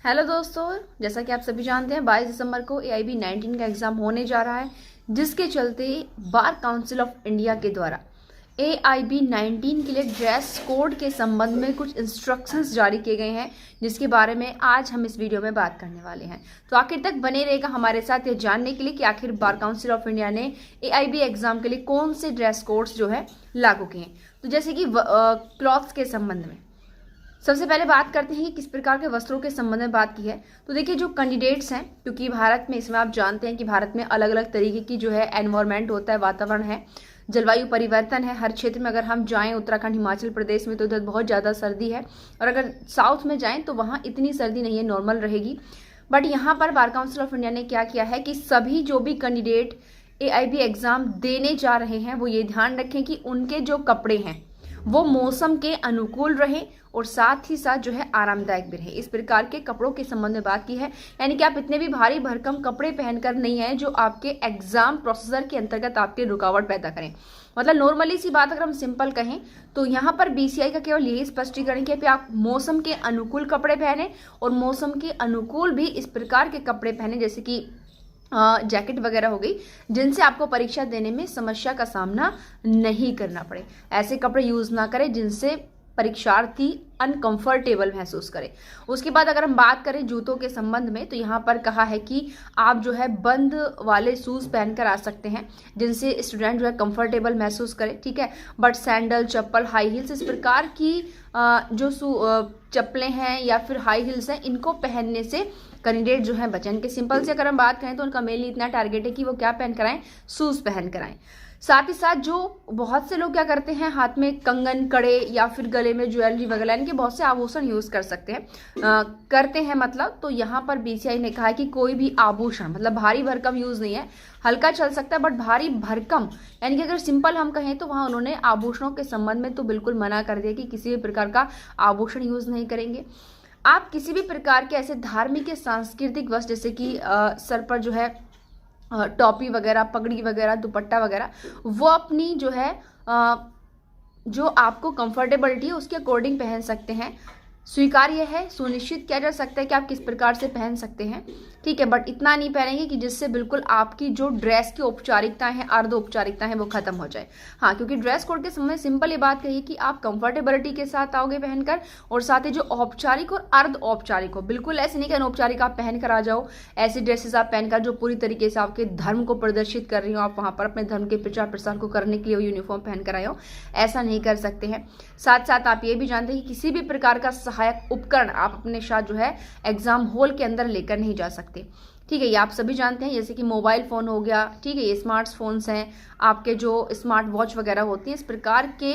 Hello दोस्तों, जैसा कि आप सभी जानते हैं 22 दिसंबर को AIB 19 का एग्ज़ाम होने जा रहा है, जिसके चलते बार काउंसिल ऑफ इंडिया के द्वारा AIB 19 के लिए ड्रेस कोड के संबंध में कुछ इंस्ट्रक्शंस जारी किए गए हैं, जिसके बारे में आज हम इस वीडियो में बात करने वाले हैं। तो आखिर तक बने रहेगा हमारे साथ ये जानने के लिए कि आखिर बार काउंसिल ऑफ इंडिया ने AIB एग्ज़ाम के लिए कौन से ड्रेस कोड्स जो है लागू किए हैं। तो जैसे कि क्लॉथ्स के संबंध में सबसे पहले बात करते हैं कि किस प्रकार के वस्त्रों के संबंध में बात की है। तो देखिए, जो कैंडिडेट्स हैं, क्योंकि भारत में इसमें आप जानते हैं कि भारत में अलग अलग तरीके की जो है एनवायरनमेंट होता है, वातावरण है, जलवायु परिवर्तन है। हर क्षेत्र में अगर हम जाएं, उत्तराखंड हिमाचल प्रदेश में तो उधर बहुत ज़्यादा सर्दी है, और अगर साउथ में जाएं तो वहाँ इतनी सर्दी नहीं है, नॉर्मल रहेगी। बट यहाँ पर बार काउंसिल ऑफ इंडिया ने क्या किया है कि सभी जो भी कैंडिडेट AIB एग्ज़ाम देने जा रहे हैं वो ये ध्यान रखें कि उनके जो कपड़े हैं वो मौसम के अनुकूल रहे और साथ ही साथ जो है आरामदायक भी रहे। इस प्रकार के कपड़ों के संबंध में बात की है, यानी कि आप इतने भी भारी भरकम कपड़े पहनकर नहीं आए जो आपके एग्जाम प्रोसीजर के अंतर्गत आपके रुकावट पैदा करें। मतलब नॉर्मली सी बात अगर हम सिंपल कहें तो यहाँ पर BCI का केवल यही स्पष्टीकरण किया कि आप मौसम के अनुकूल कपड़े पहने, और मौसम के अनुकूल भी इस प्रकार के कपड़े पहने जैसे कि जैकेट वगैरह हो गई, जिनसे आपको परीक्षा देने में समस्या का सामना नहीं करना पड़े। ऐसे कपड़े यूज ना करें जिनसे परीक्षार्थी अनकंफर्टेबल महसूस करे। उसके बाद अगर हम बात करें जूतों के संबंध में, तो यहाँ पर कहा है कि आप जो है बंद वाले शूज पहनकर आ सकते हैं जिनसे स्टूडेंट जो है कंफर्टेबल महसूस करे, ठीक है। But sandal, chappal, high heels, इस प्रकार की जो चप्पलें हैं या फिर हाई हील्स हैं, इनको पहनने से कैंडिडेट जो है बचन के। सिंपल से अगर हम बात करें तो उनका मेनली इतना टारगेट है कि वो क्या पहन कर आएं, शूज पहन कर आएं। साथ ही साथ जो बहुत से लोग क्या करते हैं, हाथ में कंगन, कड़े या फिर गले में ज्वेलरी वगैरह, इनके बहुत से आभूषण यूज कर सकते हैं, करते हैं मतलब। तो यहाँ पर BCI ने कहा है कि कोई भी आभूषण, मतलब भारी भरकम यूज नहीं है, हल्का चल सकता है, बट भारी भरकम यानी कि अगर सिंपल हम कहें तो वहाँ उन्होंने आभूषणों के संबंध में तो बिल्कुल मना कर दिया कि किसी भी प्रकार का आभूषण यूज नहीं करेंगे। आप किसी भी प्रकार के ऐसे धार्मिक या सांस्कृतिक वस्त्र जैसे कि सर पर जो है टोपी वगैरह, पगड़ी वगैरह, दुपट्टा वगैरह, वो अपनी जो है जो आपको कंफर्टेबिलिटी है उसके अकॉर्डिंग पहन सकते हैं। स्वीकार्य है, सुनिश्चित किया जा सकता है कि आप किस प्रकार से पहन सकते हैं, ठीक है। बट इतना नहीं पहनेंगे कि जिससे बिल्कुल आपकी जो ड्रेस की औपचारिकताएं हैं, अर्ध औपचारिकताएं हैं, वो खत्म हो जाए। हाँ, क्योंकि ड्रेस कोड के समय सिंपल ये बात कही कि आप कंफर्टेबिलिटी के साथ आओगे पहनकर, और साथ ही जो औपचारिक और अर्ध औपचारिक हो, बिल्कुल ऐसे नहीं कि अनौपचारिक आप पहनकर आ जाओ। ऐसी ड्रेसेस आप पहनकर जो पूरी तरीके से आपके धर्म को प्रदर्शित कर रही हो, आप वहाँ पर अपने धर्म के प्रचार प्रसार को करने के लिए वो यूनिफॉर्म पहनकर आए हो, ऐसा नहीं कर सकते हैं। साथ साथ आप ये भी जानते हैं कि किसी भी प्रकार का सहायक उपकरण आप अपने साथ जो है एग्जाम हॉल के अंदर लेकर नहीं जा सकते, ठीक है। ये आप सभी जानते हैं, जैसे कि मोबाइल फोन हो गया, ठीक है, ये स्मार्टफोन्स हैं, आपके जो स्मार्ट वॉच वगैरह होती हैं, इस प्रकार के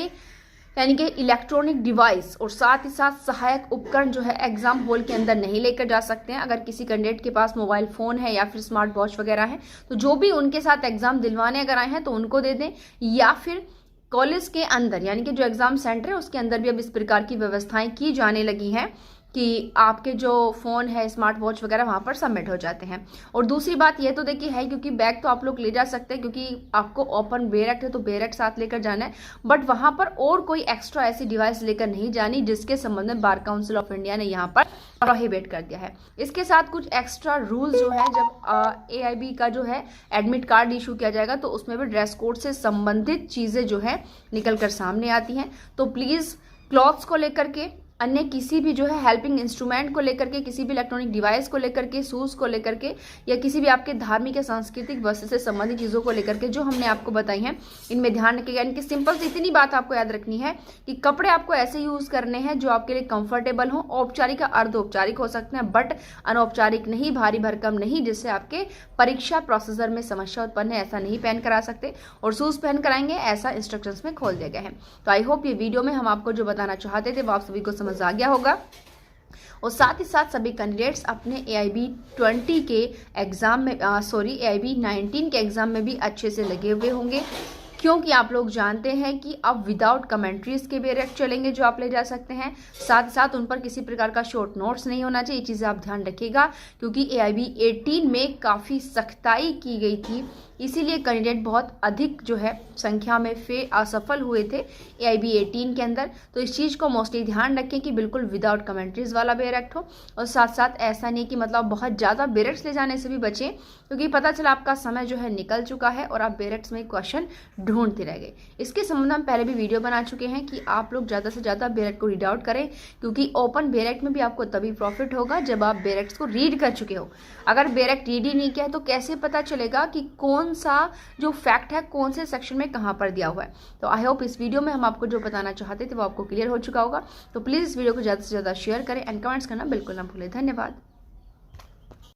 यानी कि इलेक्ट्रॉनिक डिवाइस और साथ ही साथ सहायक उपकरण जो है एग्जाम हॉल के अंदर नहीं लेकर जा सकते हैं। अगर किसी कैंडिडेट के पास मोबाइल फोन है या फिर स्मार्ट वॉच वगैरह है, तो जो भी उनके साथ एग्जाम दिलवाने अगर आए हैं तो उनको दे दें, या फिर कॉलेज के अंदर यानी कि जो एग्जाम सेंटर है उसके अंदर भी अब इस प्रकार की व्यवस्थाएं की जाने लगी हैं कि आपके जो फ़ोन है, स्मार्ट वॉच वगैरह वहाँ पर सबमिट हो जाते हैं। और दूसरी बात ये तो देखिए है, क्योंकि बैग तो आप लोग ले जा सकते हैं, क्योंकि आपको ओपन बेरेक्ट है तो बेरेक्ट साथ लेकर जाना है, बट वहाँ पर और कोई एक्स्ट्रा ऐसी डिवाइस लेकर नहीं जानी जिसके संबंध में बार काउंसिल ऑफ इंडिया ने यहाँ पर प्रोहिबिट कर दिया है। इसके साथ कुछ एक्स्ट्रा रूल जो है, जब AIB का जो है एडमिट कार्ड इशू किया जाएगा तो उसमें भी ड्रेस कोड से संबंधित चीज़ें जो है निकल कर सामने आती हैं। तो प्लीज़ क्लॉथ्स को लेकर के, अन्य किसी भी जो है हेल्पिंग इंस्ट्रूमेंट को लेकर के, किसी भी इलेक्ट्रॉनिक डिवाइस को लेकर के, शूज़ को लेकर के, या किसी भी आपके धार्मिक या सांस्कृतिक वस्त्र से संबंधित चीज़ों को लेकर के जो हमने आपको बताई हैं, इनमें ध्यान रखिएगा। यानी कि सिंपल से इतनी बात आपको याद रखनी है कि कपड़े आपको ऐसे यूज़ करने हैं जो आपके लिए कंफर्टेबल हो, औपचारिक या अर्ध औपचारिक हो सकते हैं, बट अनौपचारिक नहीं, भारी भरकम नहीं, जिससे आपके परीक्षा प्रोसीजर में समस्या उत्पन्न है, ऐसा नहीं पहन कर आ सकते। और शूज़ पहन कर आएंगे, ऐसा इंस्ट्रक्शंस में खोल दिया गया है। तो आई होप ये वीडियो में हम आपको जो बताना चाहते थे वो आप सभी को समझ आ गया होगा, और साथ ही साथ सभी कैंडिडेट्स अपने AIB 20 के एग्जाम में AIB 19 के एग्जाम में भी अच्छे से लगे हुए होंगे, क्योंकि आप लोग जानते हैं कि अब विदाउट कमेंट्रीज के बेरेक्ट चलेंगे जो आप ले जा सकते हैं, साथ साथ उन पर किसी प्रकार का शॉर्ट नोट्स नहीं होना चाहिए। ये चीज़ें आप ध्यान रखिएगा क्योंकि AIB 18 में काफ़ी सख्ताई की गई थी, इसीलिए कैंडिडेट बहुत अधिक जो है संख्या में असफल हुए थे AIB 18 के अंदर। तो इस चीज़ को मोस्टली ध्यान रखें कि बिल्कुल विदाउट कमेंट्रीज वाला बेरेक्ट हो, और साथ साथ ऐसा नहीं कि मतलब बहुत ज़्यादा बेरेक्ट्स ले जाने से भी बचें, क्योंकि पता चला आपका समय जो है निकल चुका है और आप बेरेक्ट्स में क्वेश्चन ढूंढते रह गए। इसके संबंध में हम पहले भी वीडियो बना चुके हैं कि आप लोग ज़्यादा से ज़्यादा बेरेक्ट को रीड आउट करें, क्योंकि ओपन बेरेक्ट में भी आपको तभी प्रॉफिट होगा जब आप बेरेक्ट्स को रीड कर चुके हो। अगर बेरेक्ट रीड ही नहीं किया है तो कैसे पता चलेगा कि कौन सा जो फैक्ट है कौन से सेक्शन में कहाँ पर दिया हुआ है। तो आई होप इस वीडियो में हम आपको जो बताना चाहते थे वो आपको क्लियर हो चुका होगा। तो प्लीज़ इस वीडियो को ज़्यादा से ज़्यादा शेयर करें एंड कमेंट्स करना बिल्कुल ना भूलें। धन्यवाद।